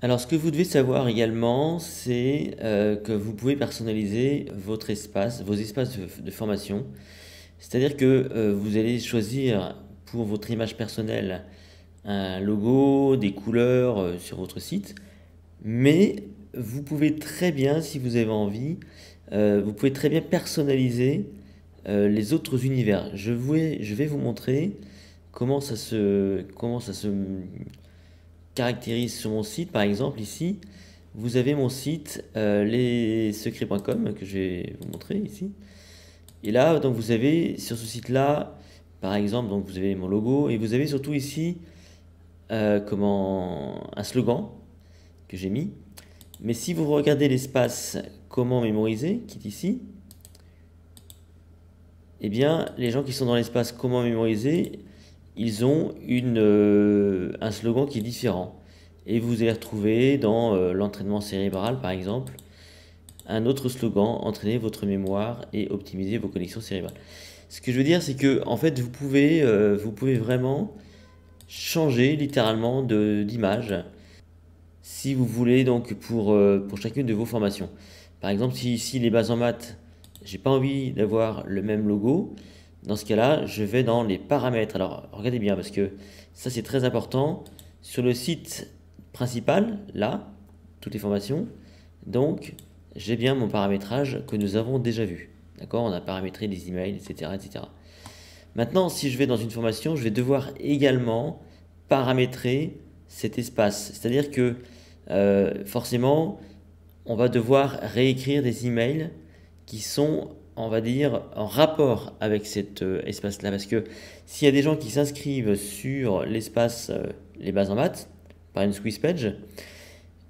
Alors, ce que vous devez savoir également, c'est que vous pouvez personnaliser votre espace, vos espaces de formation. C'est-à-dire que vous allez choisir pour votre image personnelle un logo, des couleurs sur votre site, mais vous pouvez très bien, si vous avez envie, vous pouvez très bien personnaliser les autres univers. Je vais vous montrer comment ça se caractérise sur mon site. Par exemple, ici, vous avez mon site lessecrets.com que je vais vous montrer ici. Et là, donc vous avez sur ce site-là, par exemple, donc vous avez mon logo et vous avez surtout ici un slogan que j'ai mis. Mais si vous regardez l'espace comment mémoriser, qui est ici, eh bien, les gens qui sont dans l'espace comment mémoriser, ils ont un slogan qui est différent. Et vous allez retrouver dans l'entraînement cérébral, par exemple, un autre slogan, entraîner votre mémoire et optimiser vos connexions cérébrales. Ce que je veux dire, c'est que en fait, vous pouvez vraiment changer littéralement d'image si vous voulez donc pour chacune de vos formations. Par exemple, si ici les bases en maths, j'ai pas envie d'avoir le même logo, dans ce cas-là, je vais dans les paramètres. Alors, regardez bien parce que ça c'est très important. Sur le site principal, là, toutes les formations, donc j'ai bien mon paramétrage que nous avons déjà vu. D'accord? On a paramétré les emails, etc., etc. Maintenant, si je vais dans une formation, je vais devoir également paramétrer cet espace. C'est-à-dire que forcément, on va devoir réécrire des emails qui sont, on va dire, en rapport avec cet espace-là. Parce que s'il y a des gens qui s'inscrivent sur l'espace les bases en maths, par une squeeze page,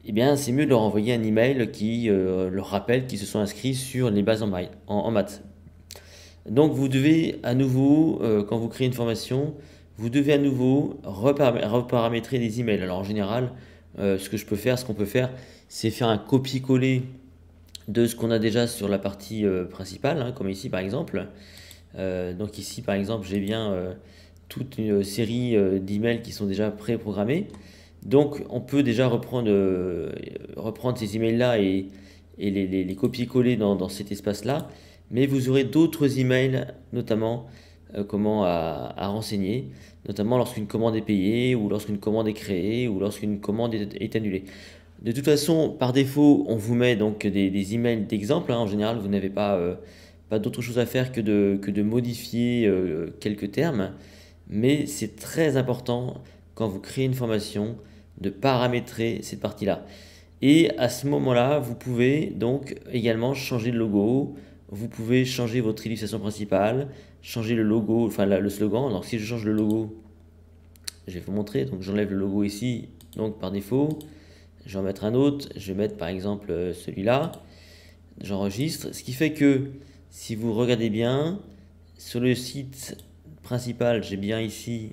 eh bien, c'est mieux de leur envoyer un email qui leur rappelle qu'ils se sont inscrits sur les bases en maths. Donc, vous devez à nouveau, quand vous créez une formation, vous devez à nouveau reparamétrer les emails. Alors, en général, ce qu'on peut faire, c'est faire un copier-coller de ce qu'on a déjà sur la partie principale, hein, comme ici par exemple. Donc ici par exemple, j'ai bien toute une série d'emails qui sont déjà pré-programmés. Donc on peut déjà reprendre ces emails-là et les copier-coller dans cet espace-là. Mais vous aurez d'autres emails, notamment à renseigner, notamment lorsqu'une commande est payée, ou lorsqu'une commande est créée, ou lorsqu'une commande est annulée. De toute façon, par défaut, on vous met donc des emails d'exemple, hein. En général, vous n'avez pas d'autre chose à faire que de modifier quelques termes. Mais c'est très important quand vous créez une formation de paramétrer cette partie-là. Et à ce moment-là, vous pouvez donc également changer le logo, vous pouvez changer votre illustration principale, changer le logo, enfin le slogan. Alors si je change le logo, je vais vous montrer. Donc j'enlève le logo ici, donc par défaut. Je vais en mettre un autre. Je vais mettre par exemple celui-là. J'enregistre. Ce qui fait que si vous regardez bien, sur le site principal, j'ai bien ici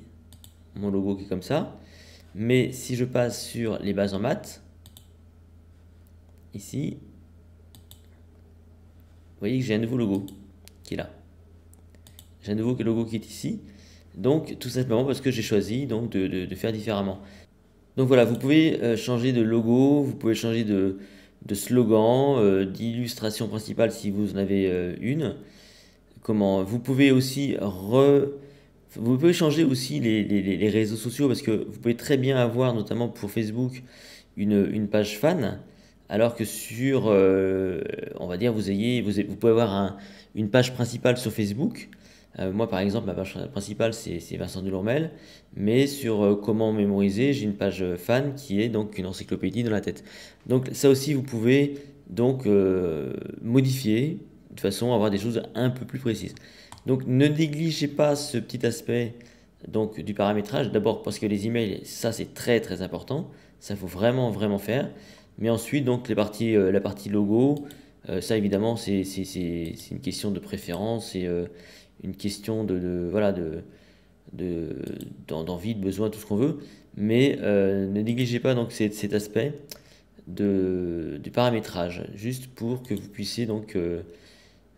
mon logo qui est comme ça. Mais si je passe sur les bases en maths, ici, vous voyez que j'ai un nouveau logo qui est là. J'ai un nouveau logo qui est ici. Donc tout simplement parce que j'ai choisi donc, de faire différemment. Donc voilà, vous pouvez changer de logo, vous pouvez changer de slogan, d'illustration principale si vous en avez une. Comment, vous pouvez aussi vous pouvez changer aussi les réseaux sociaux parce que vous pouvez très bien avoir, notamment pour Facebook, une page fan, alors que sur, on va dire, vous pouvez avoir une page principale sur Facebook. Moi, par exemple, ma page principale, c'est Vincent Delourmel, mais sur comment mémoriser, j'ai une page fan qui est donc une encyclopédie dans la tête. Donc ça aussi, vous pouvez donc modifier de façon à avoir des choses un peu plus précises. Donc ne négligez pas ce petit aspect donc du paramétrage. D'abord parce que les emails, ça c'est très très important, ça faut vraiment vraiment faire. Mais ensuite donc la partie logo, ça évidemment c'est une question de préférence et une question voilà d'envie, de besoin, tout ce qu'on veut. Mais ne négligez pas donc cet aspect du paramétrage, juste pour que vous puissiez donc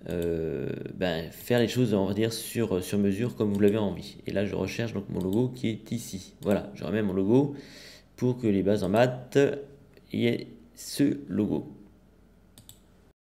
faire les choses, on va dire, sur mesure comme vous l'avez envie. Et là, je recherche donc mon logo qui est ici. Voilà, je remets mon logo pour que les bases en maths il y ait ce logo.